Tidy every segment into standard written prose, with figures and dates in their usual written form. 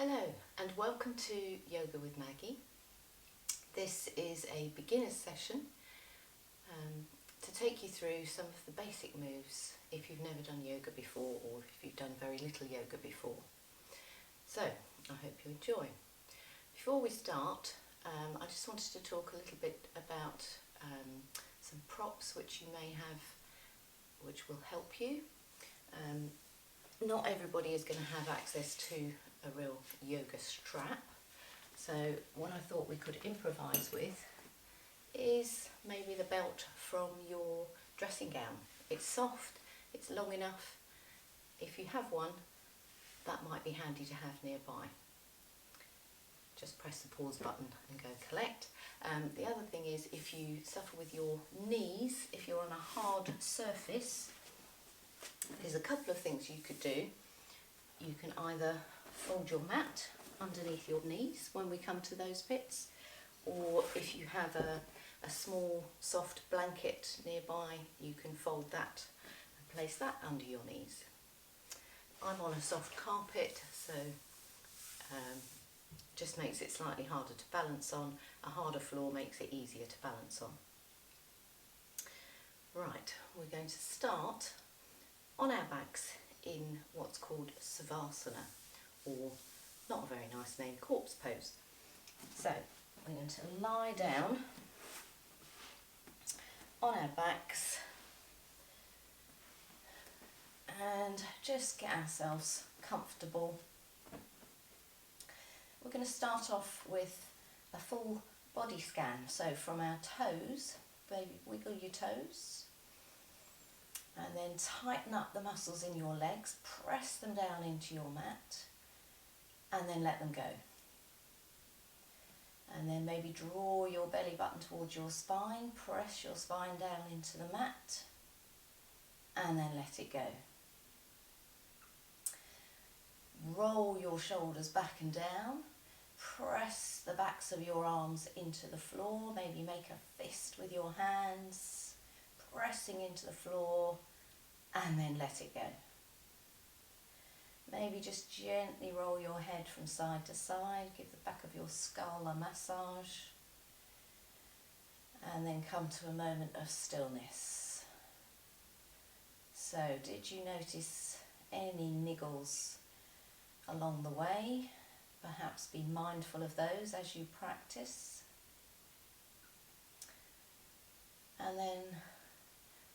Hello and welcome to Yoga with Maggie. This is a beginner's session to take you through some of the basic moves if you've never done yoga before or if you've done very little yoga before. So I hope you enjoy. Before we start, I just wanted to talk a little bit about some props which you may have which will help you. Not everybody is going to have access to a real yoga strap, so what I thought we could improvise with is maybe the belt from your dressing gown. It's soft, it's long enough. If you have one, that might be handy to have nearby. Just press the pause button and go collect. The other thing is, if you suffer with your knees, if you're on a hard surface, there's a couple of things you could do. You can either fold your mat underneath your knees when we come to those bits, or if you have a small soft blanket nearby, you can fold that and place that under your knees. I'm on a soft carpet, so just makes it slightly harder to balance on. A harder floor makes it easier to balance on. Right, we're going to start on our backs in what's called Savasana, or not a very nice name, corpse pose. So we're going to lie down on our backs and just get ourselves comfortable. We're going to start off with a full body scan, so from our toes, baby, wiggle your toes, and then tighten up the muscles in your legs, press them down into your mat, and then let them go. And then maybe draw your belly button towards your spine, press your spine down into the mat, and then let it go. Roll your shoulders back and down, press the backs of your arms into the floor, maybe make a fist with your hands, pressing into the floor, and then let it go. Maybe just gently roll your head from side to side, give the back of your skull a massage, and then come to a moment of stillness. So, did you notice any niggles along the way? Perhaps be mindful of those as you practice. And then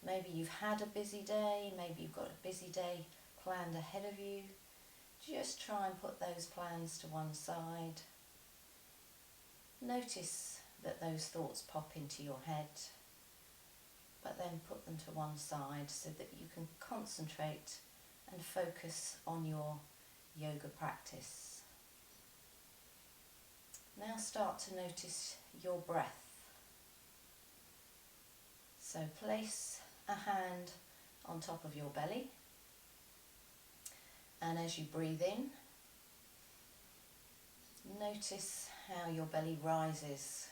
maybe you've had a busy day, maybe you've got a busy day planned ahead of you. Just try and put those plans to one side. Notice that those thoughts pop into your head, but then put them to one side so that you can concentrate and focus on your yoga practice. Now start to notice your breath. So place a hand on top of your belly, and as you breathe in, notice how your belly rises,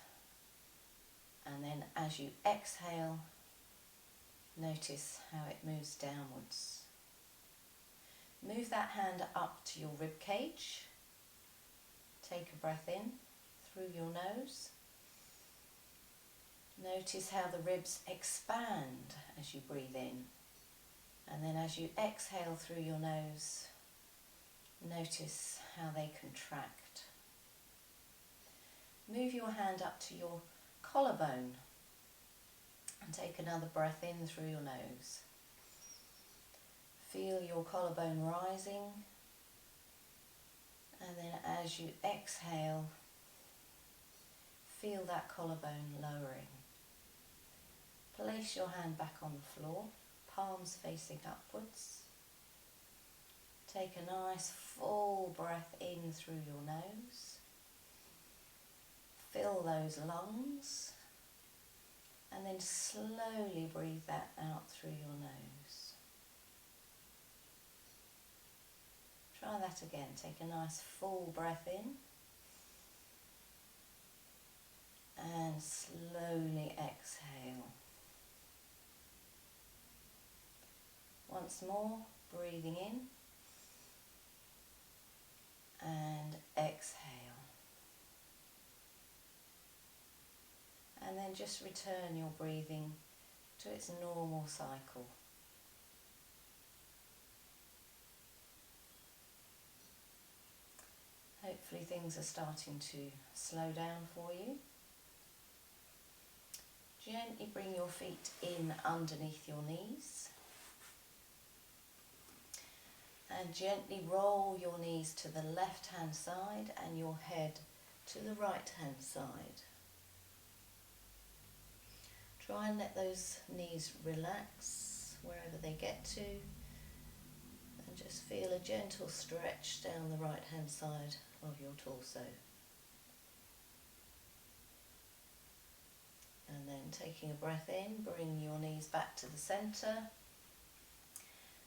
and then as you exhale, notice how it moves downwards. Move that hand up to your rib cage. Take a breath in through your nose. Notice how the ribs expand as you breathe in, and then as you exhale through your nose, notice how they contract. Move your hand up to your collarbone and take another breath in through your nose. Feel your collarbone rising, and then as you exhale, feel that collarbone lowering. Place your hand back on the floor, palms facing upwards. Take a nice full breath in through your nose. Fill those lungs, and then slowly breathe that out through your nose. Try that again. Take a nice full breath in, and slowly exhale. Once more, breathing in and just return your breathing to its normal cycle. Hopefully things are starting to slow down for you. Gently bring your feet in underneath your knees. And gently roll your knees to the left hand side and your head to the right hand side. Try and let those knees relax wherever they get to, and just feel a gentle stretch down the right hand side of your torso. And then taking a breath in, bring your knees back to the centre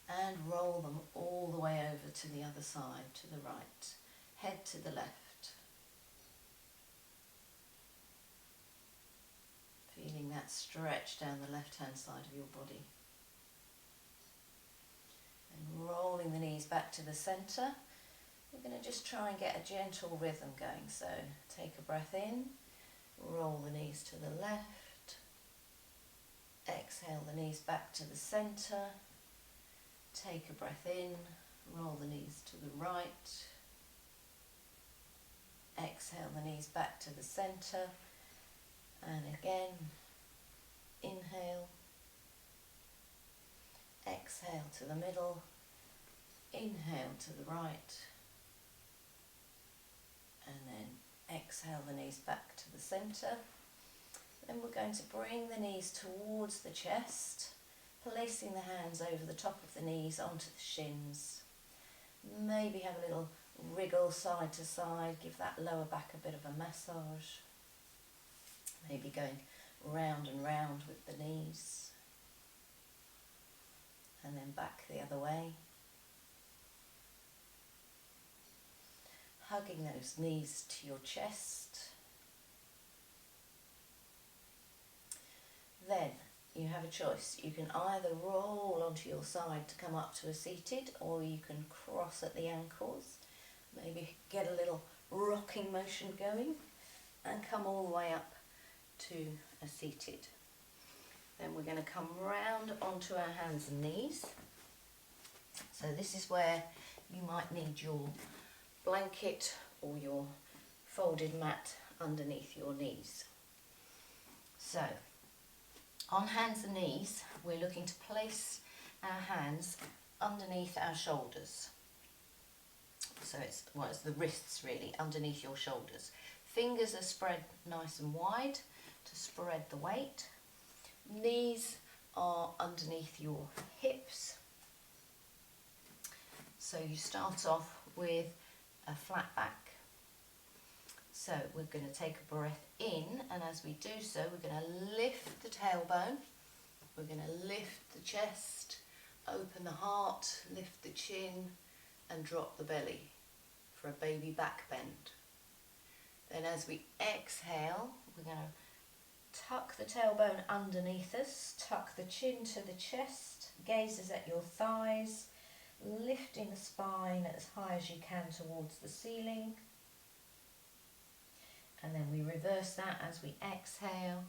and roll them all the way over to the other side, to the right, head to the left. Feeling that stretch down the left hand side of your body. And rolling the knees back to the centre. We're going to just try and get a gentle rhythm going. So take a breath in, roll the knees to the left, exhale the knees back to the centre, take a breath in, roll the knees to the right, exhale the knees back to the centre, and again, inhale, exhale to the middle, inhale to the right, and then exhale the knees back to the centre. Then we're going to bring the knees towards the chest, placing the hands over the top of the knees onto the shins. Maybe have a little wriggle side to side, give that lower back a bit of a massage. Maybe going round and round with the knees. And then back the other way. Hugging those knees to your chest. Then you have a choice. You can either roll onto your side to come up to a seated, or you can cross at the ankles. Maybe get a little rocking motion going and come all the way up to a seated. Then we're going to come round onto our hands and knees. So this is where you might need your blanket or your folded mat underneath your knees. So on hands and knees, we're looking to place our hands underneath our shoulders. So it's the wrists really, underneath your shoulders. Fingers are spread nice and wide to spread the weight. Knees are underneath your hips. So you start off with a flat back. So we're going to take a breath in, and as we do so, we're going to lift the tailbone, we're going to lift the chest, open the heart, lift the chin, and drop the belly for a baby back bend. Then as we exhale, we're going to tuck the tailbone underneath us, tuck the chin to the chest, gazes at your thighs, lifting the spine as high as you can towards the ceiling. And then we reverse that as we inhale.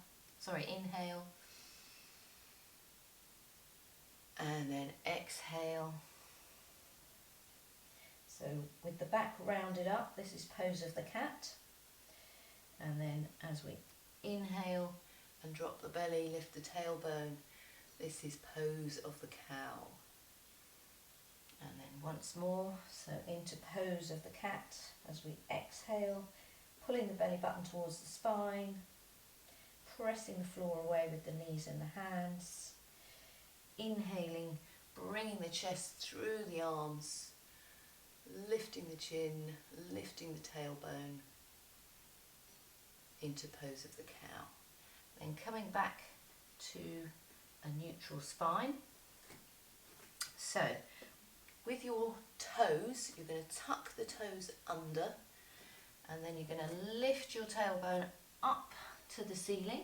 And then exhale. So with the back rounded up, this is pose of the cat. And then as we inhale and drop the belly, lift the tailbone, this is pose of the cow. And then once more, so into pose of the cat as we exhale, pulling the belly button towards the spine, pressing the floor away with the knees and the hands, inhaling, bringing the chest through the arms, lifting the chin, lifting the tailbone into pose of the cow. Then coming back to a neutral spine. So with your toes, you're going to tuck the toes under, and then you're going to lift your tailbone up to the ceiling.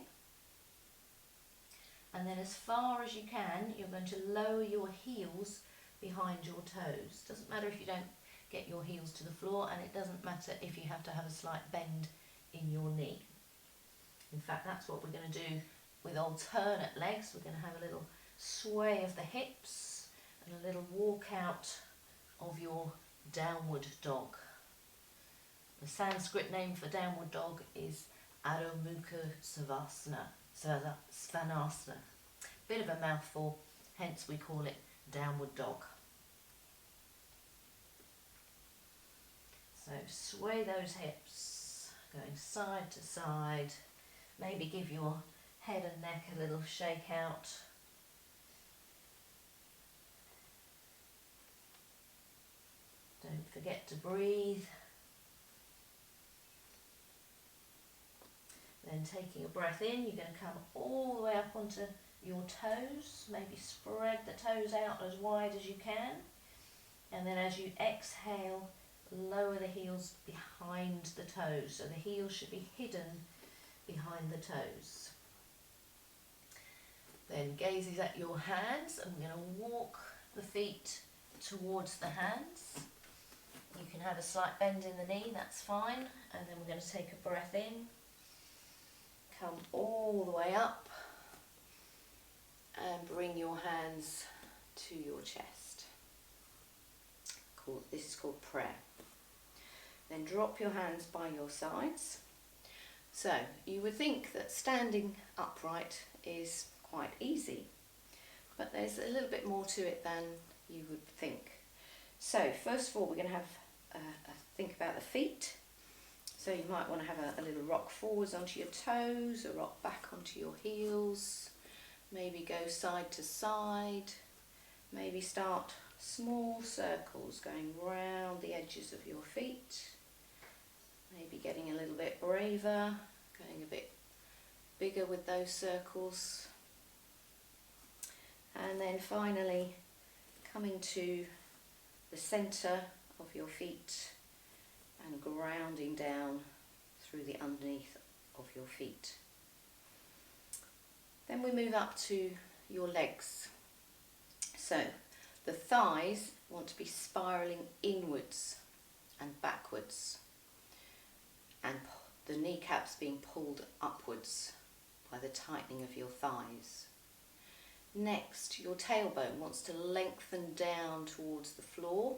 And then as far as you can, you're going to lower your heels behind your toes. Doesn't matter if you don't get your heels to the floor, and it doesn't matter if you have to have a slight bend in your knee. In fact, that's what we're going to do with alternate legs. We're going to have a little sway of the hips and a little walk out of your downward dog. The Sanskrit name for downward dog is Adho Mukha Svanasana. Bit of a mouthful, hence we call it downward dog. So sway those hips, going side to side. Maybe give your head and neck a little shake out. Don't forget to breathe. Then taking a breath in, you're going to come all the way up onto your toes. Maybe spread the toes out as wide as you can. And then as you exhale, lower the heels behind the toes. So the heels should be hidden behind the toes. Then gazes at your hands. I'm going to walk the feet towards the hands. You can have a slight bend in the knee, that's fine. And then we're going to take a breath in. Come all the way up and bring your hands to your chest. This is called prayer. Then drop your hands by your sides. So you would think that standing upright is quite easy, but there's a little bit more to it than you would think. So first of all, we're going to have a think about the feet. So you might want to have a little rock forwards onto your toes, a rock back onto your heels, maybe go side to side, maybe start small circles going round the edges of your feet, maybe getting a little bit braver, going a bit bigger with those circles, and then finally coming to the centre of your feet and grounding down through the underneath of your feet. Then we move up to your legs. So the thighs want to be spiralling inwards and backwards, and the kneecaps being pulled upwards by the tightening of your thighs. Next, your tailbone wants to lengthen down towards the floor.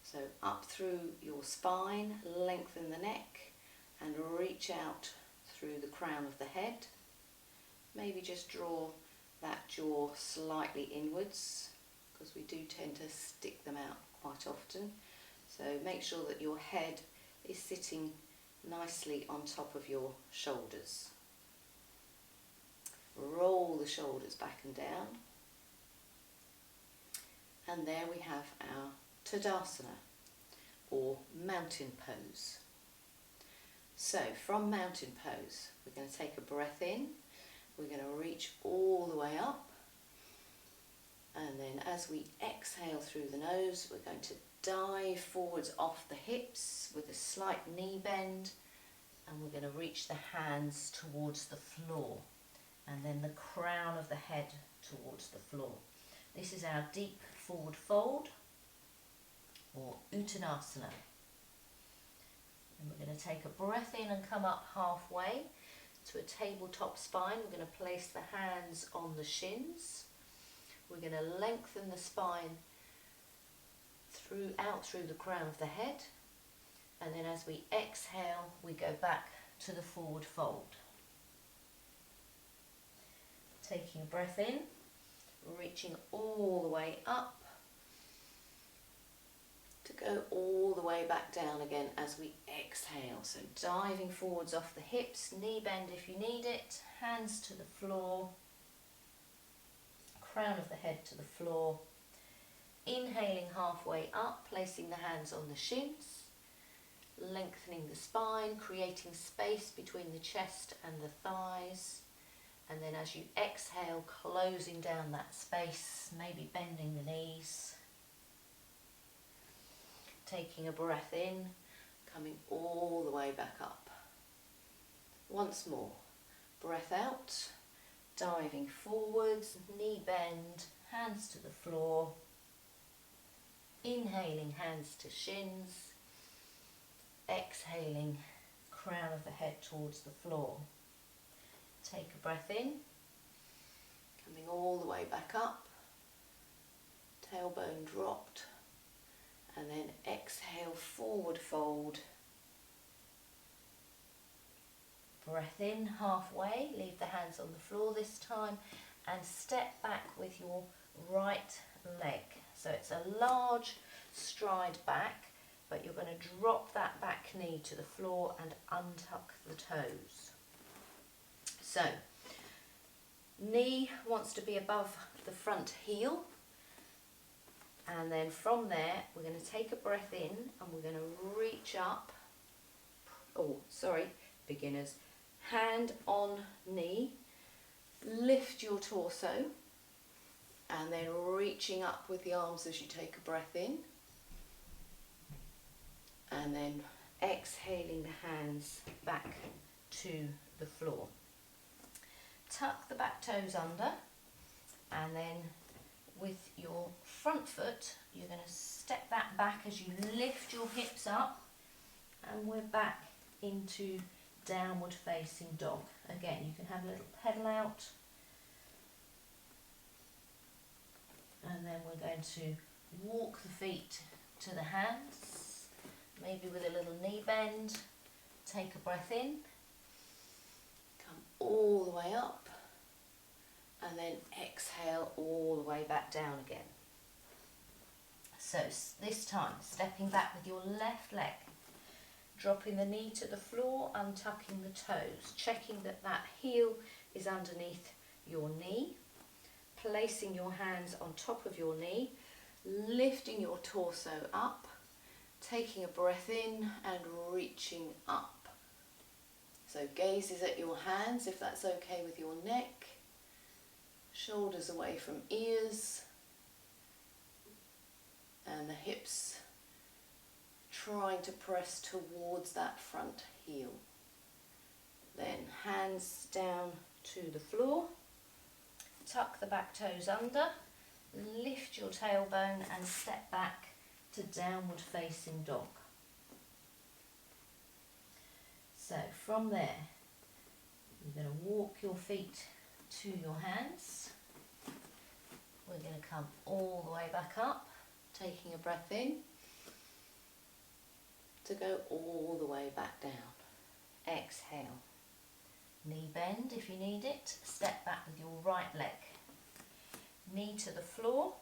So up through your spine, lengthen the neck and reach out through the crown of the head. Maybe just draw that jaw slightly inwards, because we do tend to stick them out quite often. So make sure that your head is sitting nicely on top of your shoulders. Roll the shoulders back and down. And there we have our Tadasana, or mountain pose. So from mountain pose, we're going to take a breath in, we're going to reach all the way up, and then as we exhale through the nose, we're going to dive forwards off the hips with a slight knee bend, and we're going to reach the hands towards the floor, and then the crown of the head towards the floor. This is our deep forward fold, or Uttanasana. And we're going to take a breath in and come up halfway to a tabletop spine. We're going to place the hands on the shins. We're going to lengthen the spine out through the crown of the head, and then as we exhale, we go back to the forward fold. Taking a breath in, reaching all the way up, to go all the way back down again as we exhale. So diving forwards off the hips, knee bend if you need it, hands to the floor, crown of the head to the floor. Inhaling halfway up, placing the hands on the shins, lengthening the spine, creating space between the chest and the thighs. And then as you exhale, closing down that space, maybe bending the knees. Taking a breath in, coming all the way back up. Once more, breath out, diving forwards, knee bend, hands to the floor. Inhaling, hands to shins. Exhaling, crown of the head towards the floor. Take a breath in, coming all the way back up, tailbone dropped, and then exhale, forward fold. Breath in halfway, leave the hands on the floor this time, and step back with your right leg. So it's a large stride back, but you're going to drop that back knee to the floor and untuck the toes. So, knee wants to be above the front heel, and then from there we're going to take a breath in and we're going to reach up. Oh, sorry, beginners. Hand on knee, lift your torso, and then reaching up with the arms as you take a breath in, and then exhaling the hands back to the floor. Tuck the back toes under, and then with your front foot you're going to step that back as you lift your hips up, and we're back into downward facing dog. Again, you can have a little pedal out, and then we're going to walk the feet to the hands, maybe with a little knee bend. Take a breath in, come all the way up, and then exhale all the way back down again. So this time, stepping back with your left leg, dropping the knee to the floor, untucking the toes, checking that that heel is underneath your knee, placing your hands on top of your knee, lifting your torso up, taking a breath in and reaching up. So gaze is at your hands if that's okay with your neck, shoulders away from ears, and the hips trying to press towards that front heel. Then hands down to the floor, tuck the back toes under, lift your tailbone and step back to downward facing dog. So from there, you're going to walk your feet to your hands. We're going to come all the way back up, taking a breath in, to go all the way back down. Exhale. Knee bend if you need it. Step back with your right leg. Knee to the floor.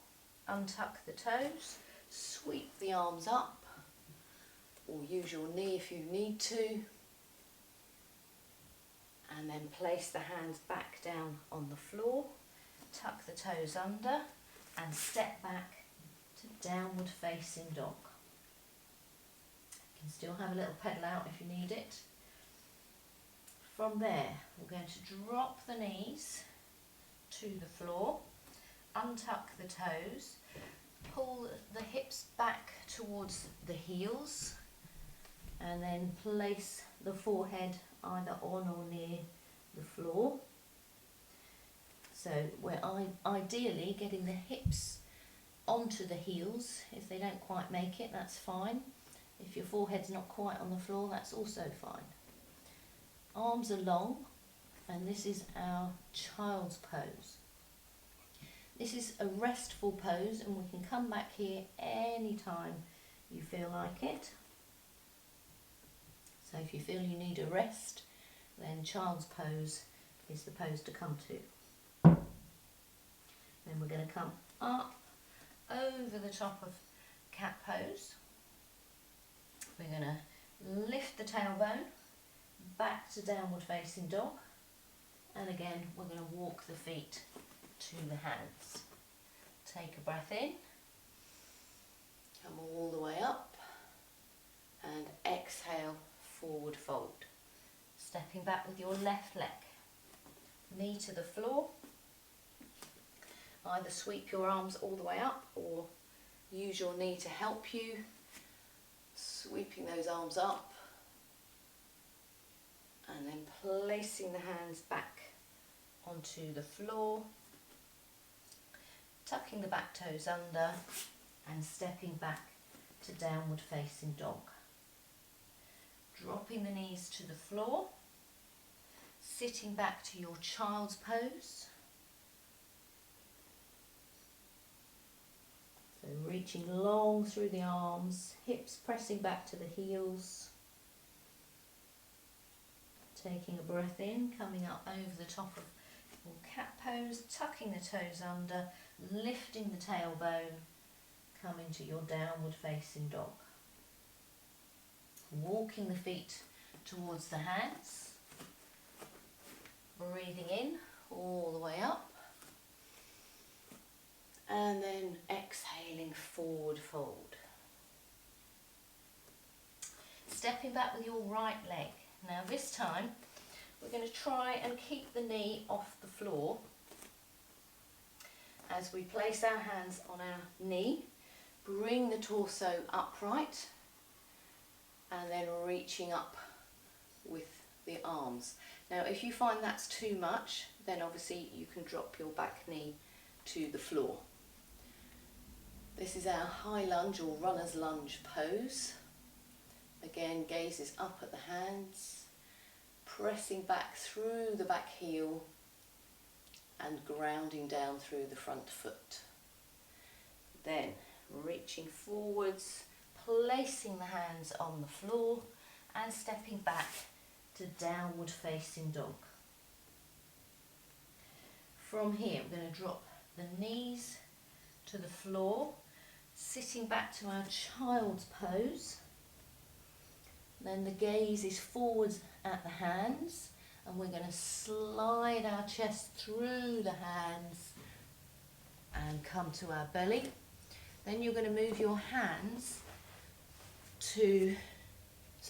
Untuck the toes. Sweep the arms up. Or use your knee if you need to. And then place the hands back down on the floor. Tuck the toes under and step back to downward facing dog. You can still have a little pedal out if you need it. From there, we're going to drop the knees to the floor, untuck the toes, pull the hips back towards the heels, and then place the forehead either on or near the floor. So we're ideally getting the hips onto the heels. If they don't quite make it, that's fine. If your forehead's not quite on the floor, that's also fine. Arms are long, and this is our child's pose. This is a restful pose, and we can come back here anytime you feel like it. So if you feel you need a rest, then child's pose is the pose to come to. Then we're going to come up over the top of cat pose. We're going to lift the tailbone back to downward facing dog, and again we're going to walk the feet to the hands. Take a breath in, come all the way up, and exhale, forward fold. Stepping back with your left leg, knee to the floor. Either sweep your arms all the way up or use your knee to help you, sweeping those arms up and then placing the hands back onto the floor, tucking the back toes under and stepping back to downward facing dog. dropping the knees to the floor, sitting back to your child's pose. So reaching long through the arms, hips pressing back to the heels. Taking a breath in, coming up over the top of your cat pose, tucking the toes under, lifting the tailbone, coming to your downward facing dog. Walking the feet towards the hands, breathing in all the way up, and then exhaling, forward fold. Stepping back with your right leg. Now this time we're going to try and keep the knee off the floor as we place our hands on our knee, bring the torso upright, and then reaching up with the arms. Now if you find that's too much, then obviously you can drop your back knee to the floor. This is our high lunge or runner's lunge pose. Again, gaze is up at the hands, pressing back through the back heel and grounding down through the front foot. Then reaching forwards, placing the hands on the floor and stepping back to downward facing dog. From here we're going to drop the knees to the floor, sitting back to our child's pose. Then the gaze is forwards at the hands, and we're going to slide our chest through the hands and come to our belly. Then you're going to move your hands so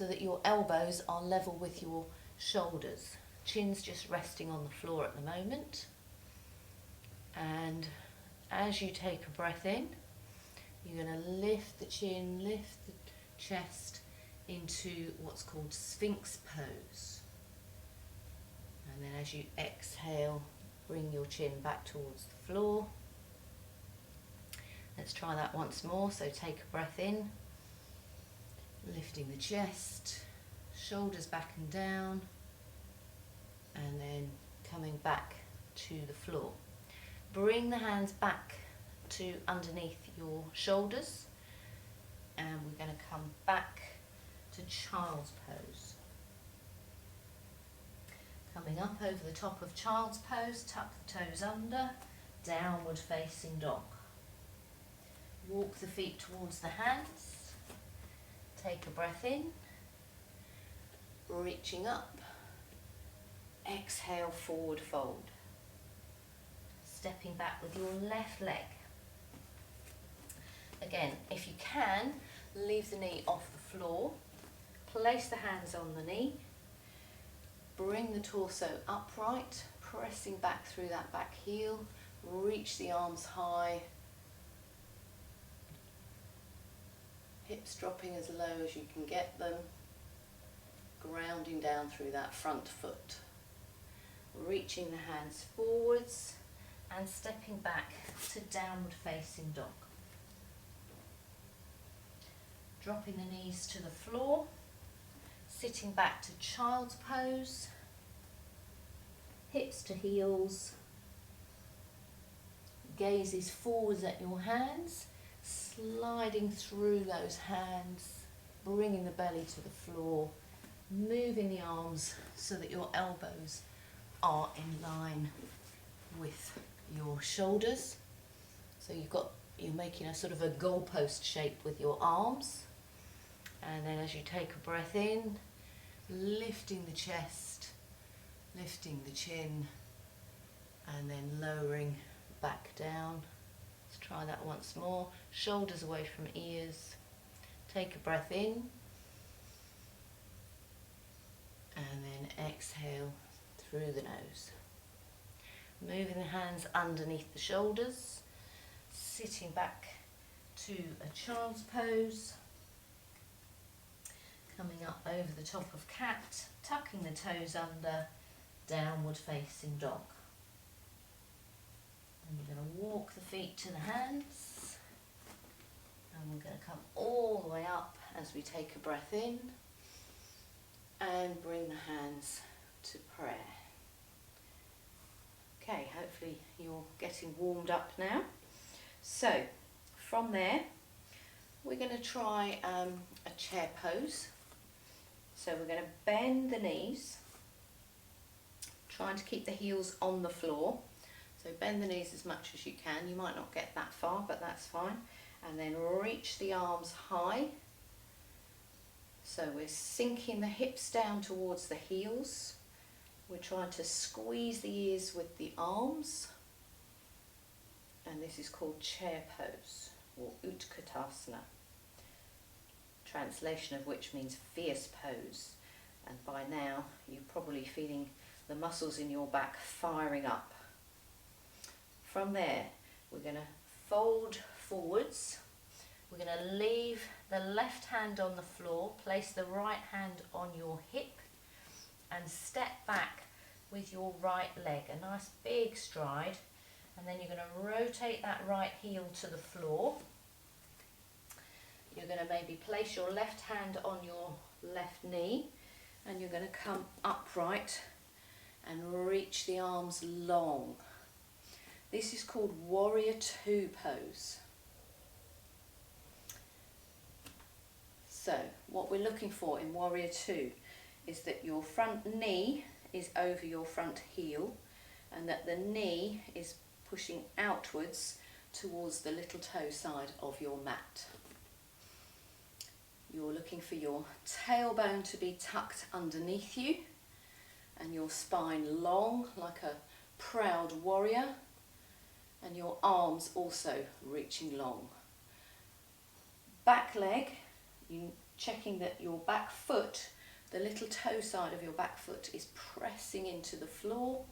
that your elbows are level with your shoulders. Chin's just resting on the floor at the moment. And as you take a breath in, you're going to lift the chin, lift the chest into what's called Sphinx pose. And then as you exhale, bring your chin back towards the floor. Let's try that once more. So take a breath in, lifting the chest, shoulders back and down, and then coming back to the floor. Bring the hands back to underneath your shoulders, and we're going to come back to child's pose. Coming up over the top of child's pose, tuck the toes under, downward facing dog. Walk the feet towards the hands, take a breath in, reaching up, exhale, forward fold. Stepping back with your left leg. Again, if you can, leave the knee off the floor, place the hands on the knee, bring the torso upright, pressing back through that back heel, reach the arms high, hips dropping as low as you can get them, grounding down through that front foot, reaching the hands forwards and stepping back to downward facing dog. Dropping the knees to the floor, sitting back to child's pose, hips to heels, gaze is forwards at your hands, sliding through those hands, bringing the belly to the floor, moving the arms so that your elbows are in line with your shoulders. So you're making a sort of a goalpost shape with your arms. And then as you take a breath in, lifting the chest, lifting the chin, and then lowering back down. Let's try that once more. Shoulders away from ears. Take a breath in, and then exhale through the nose. Moving the hands underneath the shoulders, sitting back to a child's pose, coming up over the top of cat, tucking the toes under, downward facing dog. And we're going to walk the feet to the hands, and we're going to come all the way up as we take a breath in, and bring the hands to prayer. Okay, hopefully you're getting warmed up now. So from there we're going to try a chair pose. So we're going to bend the knees, trying to keep the heels on the floor. So bend the knees as much as you can. You might not get that far, but that's fine. And then reach the arms high. So we're sinking the hips down towards the heels. We're trying to squeeze the ears with the arms. And this is called chair pose, or Utkatasana. Translation of which means fierce pose. And by now you're probably feeling the muscles in your back firing up. From there we're going to fold forwards. We're going to leave the left hand on the floor, place the right hand on your hip and step back with your right leg. A nice big stride, and then you're going to rotate that right heel to the floor. You're going to maybe place your left hand on your left knee, and you're going to come upright and reach the arms long. This is called Warrior Two pose. So what we're looking for in Warrior Two is that your front knee is over your front heel and that the knee is pushing outwards towards the little toe side of your mat. You're looking for your tailbone to be tucked underneath you and your spine long like a proud warrior, and your arms also reaching long. Back leg, you checking that your back foot, the little toe side of your back foot is pressing into the floor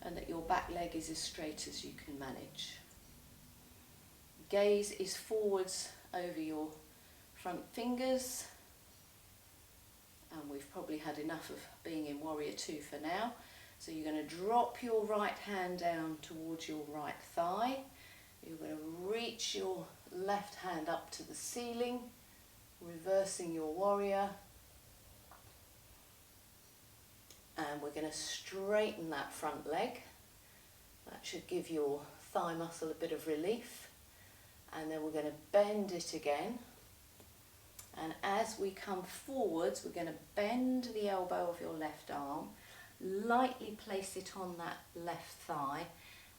and that your back leg is as straight as you can manage. Gaze is forwards over your front fingers, and we've probably had enough of being in Warrior Two for now. So you're going to drop your right hand down towards your right thigh. You're going to reach your left hand up to the ceiling, reversing your warrior. And we're going to straighten that front leg. That should give your thigh muscle a bit of relief. And then we're going to bend it again. And as we come forwards, we're going to bend the elbow of your left arm, lightly place it on that left thigh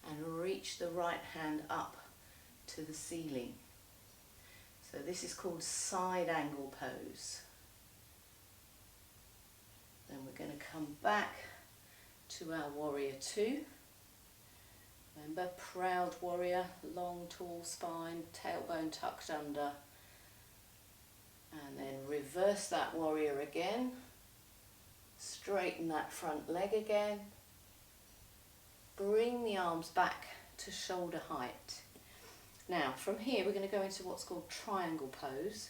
and reach the right hand up to the ceiling. So this is called side angle pose. Then we're going to come back to our Warrior Two. Remember, proud warrior, long tall spine, tailbone tucked under. And then reverse that warrior again. Straighten that front leg again. Bring the arms back to shoulder height. Now from here we're going to go into what's called triangle pose.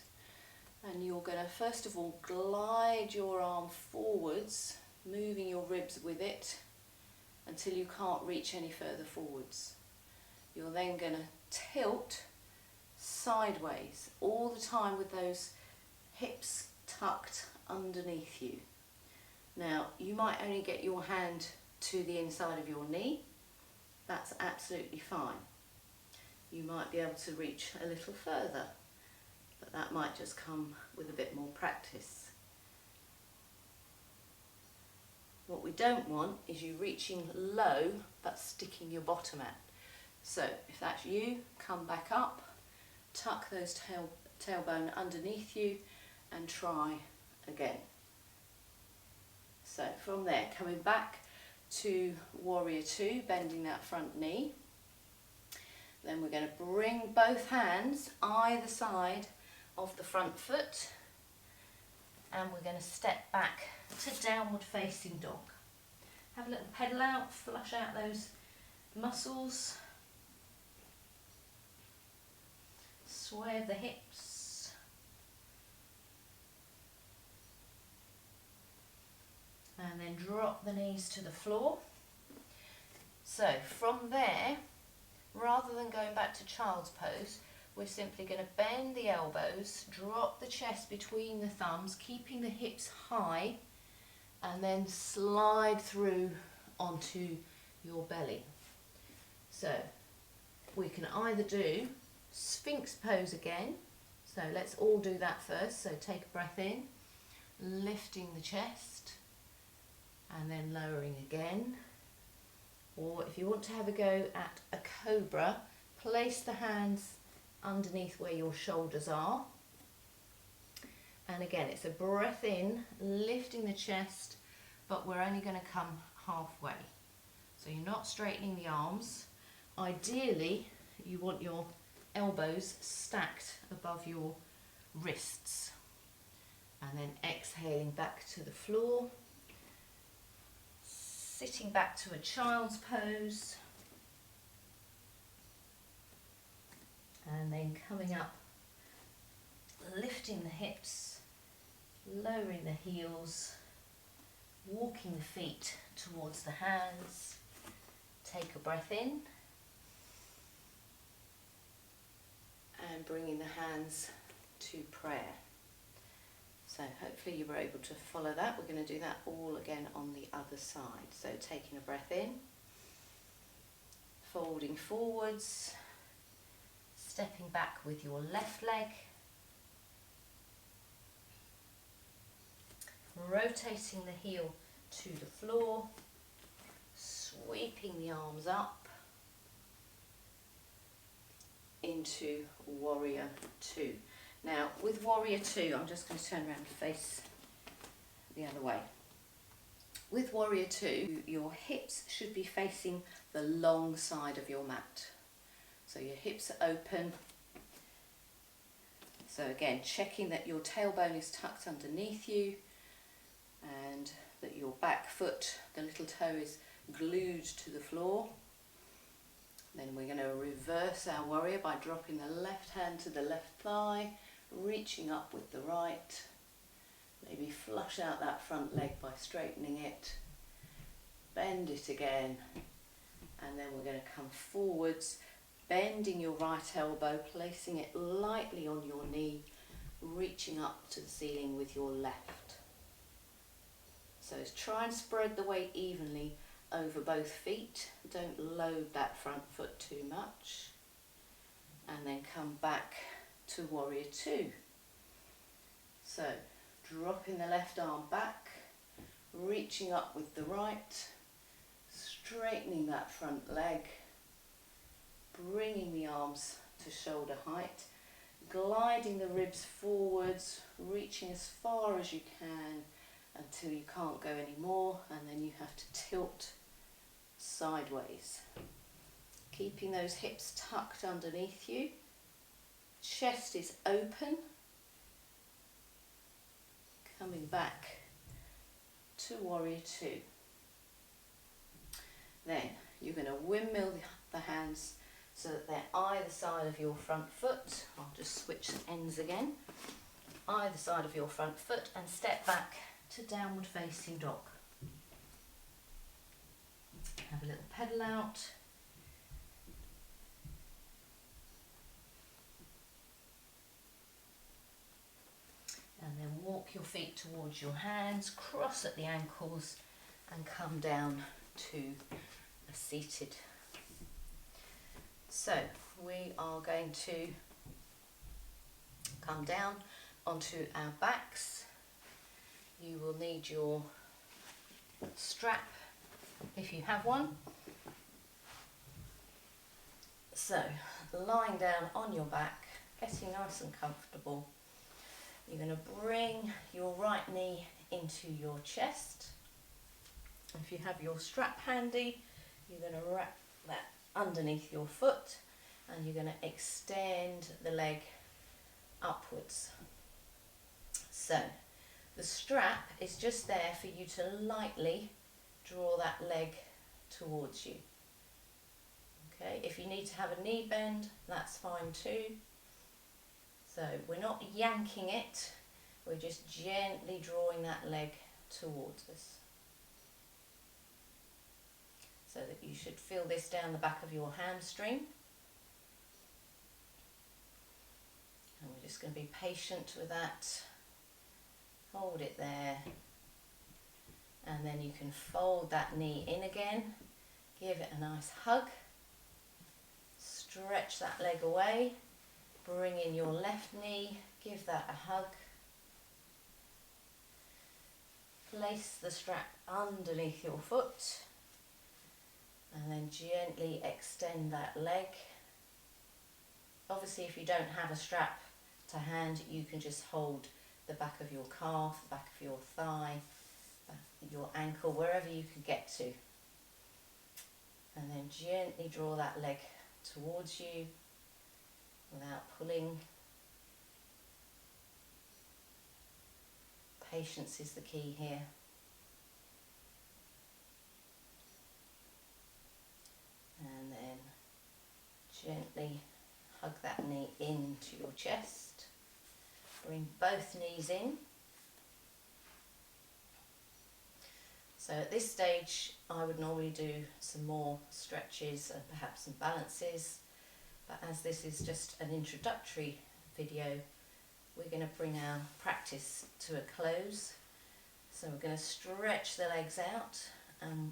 And you're going to first of all glide your arm forwards, moving your ribs with it until you can't reach any further forwards. You're then going to tilt sideways all the time with those hips tucked underneath you. Now you might only get your hand to the inside of your knee. That's absolutely fine. You might be able to reach a little further, but that might just come with a bit more practice. What we don't want is you reaching low but sticking your bottom out. So if that's you, come back up, tuck those tailbone underneath you and try again. So from there, coming back to Warrior Two, bending that front knee. Then we're going to bring both hands either side of the front foot, and we're going to step back to downward facing dog. Have a little pedal out, flush out those muscles, sway the hips, and then drop the knees to the floor. So from there, rather than going back to child's pose, we're simply going to bend the elbows, drop the chest between the thumbs, keeping the hips high, and then slide through onto your belly. So we can either do Sphinx pose again. So let's all do that first. So take a breath in, lifting the chest, and then lowering again. Or if you want to have a go at a cobra, place the hands underneath where your shoulders are. And again, it's a breath in, lifting the chest, but we're only going to come halfway. So you're not straightening the arms. Ideally, you want your elbows stacked above your wrists. And then exhaling back to the floor. Sitting back to a child's pose. And then coming up, lifting the hips, lowering the heels, walking the feet towards the hands. Take a breath in. And bringing the hands to prayer. So hopefully you were able to follow that. We're going to do that all again on the other side. So taking a breath in, folding forwards, stepping back with your left leg, rotating the heel to the floor, sweeping the arms up into Warrior Two. Now with Warrior Two, I'm just going to turn around and face the other way. With Warrior Two, your hips should be facing the long side of your mat. So your hips are open. So again, checking that your tailbone is tucked underneath you and that your back foot, the little toe, is glued to the floor. Then we're going to reverse our warrior by dropping the left hand to the left thigh, reaching up with the right. Maybe flush out that front leg by straightening it. Bend it again. And then we're going to come forwards, bending your right elbow, placing it lightly on your knee, reaching up to the ceiling with your left. So try and spread the weight evenly over both feet. Don't load that front foot too much. And then come back to Warrior Two. So dropping the left arm back, reaching up with the right, straightening that front leg, bringing the arms to shoulder height, gliding the ribs forwards, reaching as far as you can until you can't go anymore, and then you have to tilt sideways. Keeping those hips tucked underneath you. Chest is open. Coming back to Warrior Two. Then you're going to windmill the hands so that they're either side of your front foot. I'll just switch the ends again. Either side of your front foot, and step back to downward facing dog. Have a little pedal out. And then walk your feet towards your hands, cross at the ankles, and come down to a seated. So we are going to come down onto our backs. You will need your strap if you have one. So lying down on your back, getting nice and comfortable. You're going to bring your right knee into your chest. If you have your strap handy, you're going to wrap that underneath your foot, and you're going to extend the leg upwards. So the strap is just there for you to lightly draw that leg towards you. Okay, if you need to have a knee bend, that's fine too. So we're not yanking it, we're just gently drawing that leg towards us. So that you should feel this down the back of your hamstring. And we're just going to be patient with that. Hold it there. And then you can fold that knee in again, give it a nice hug, stretch that leg away, bring in your left knee, give that a hug, place the strap underneath your foot, and then gently extend that leg. Obviously, if you don't have a strap to hand, you can just hold the back of your calf, the back of your thigh, your ankle, wherever you can get to. And then gently draw that leg towards you without pulling. Patience is the key here. And then gently hug that knee into your chest. Bring both knees in. So at this stage, I would normally do some more stretches and perhaps some balances, but as this is just an introductory video, we're going to bring our practice to a close. So we're going to stretch the legs out, and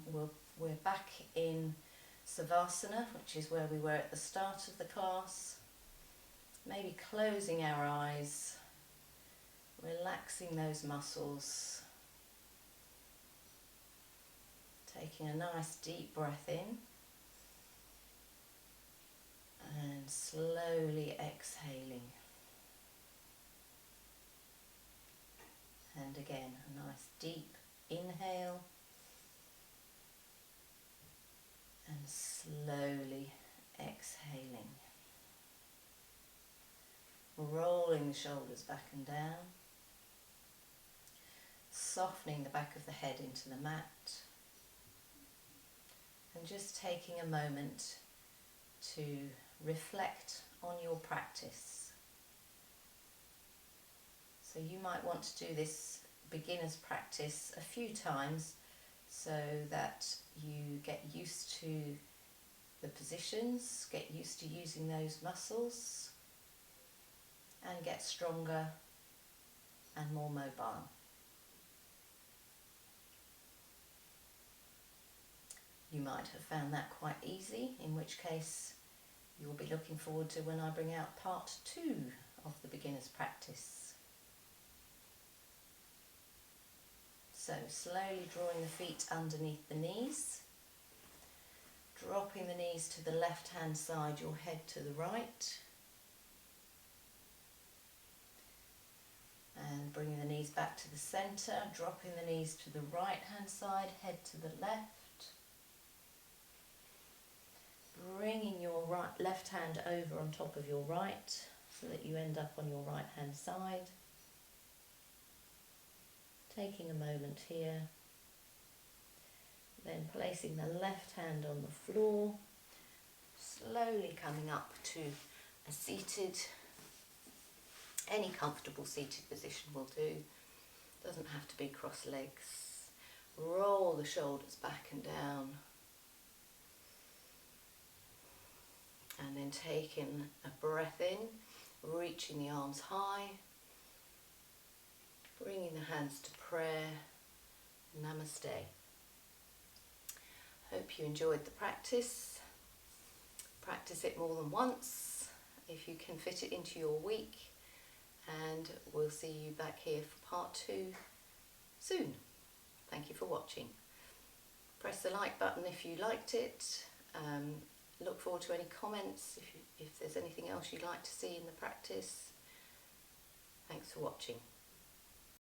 we're back in Savasana, which is where we were at the start of the class. Maybe closing our eyes, relaxing those muscles. Taking a nice deep breath in and slowly exhaling. And again, a nice deep inhale and slowly exhaling. Rolling the shoulders back and down, softening the back of the head into the mat. And just taking a moment to reflect on your practice. So you might want to do this beginner's practice a few times so that you get used to the positions, get used to using those muscles, and get stronger and more mobile. You might have found that quite easy, in which case you'll be looking forward to when I bring out part 2 of the beginner's practice. So slowly drawing the feet underneath the knees, dropping the knees to the left hand side, your head to the right, and bringing the knees back to the centre, dropping the knees to the right hand side, head to the left. Bringing your left hand over on top of your right so that you end up on your right hand side. Taking a moment here. Then placing the left hand on the floor. Slowly coming up to a seated, any comfortable seated position will do. Doesn't have to be cross legs. Roll the shoulders back and down. And then taking a breath in, reaching the arms high, bringing the hands to prayer. Namaste. Hope you enjoyed the practice. Practice it more than once if you can fit it into your week, and we'll see you back here for part 2 soon. Thank you for watching. Press the like button if you liked it. Look forward to any comments if there's anything else you'd like to see in the practice. Thanks for watching.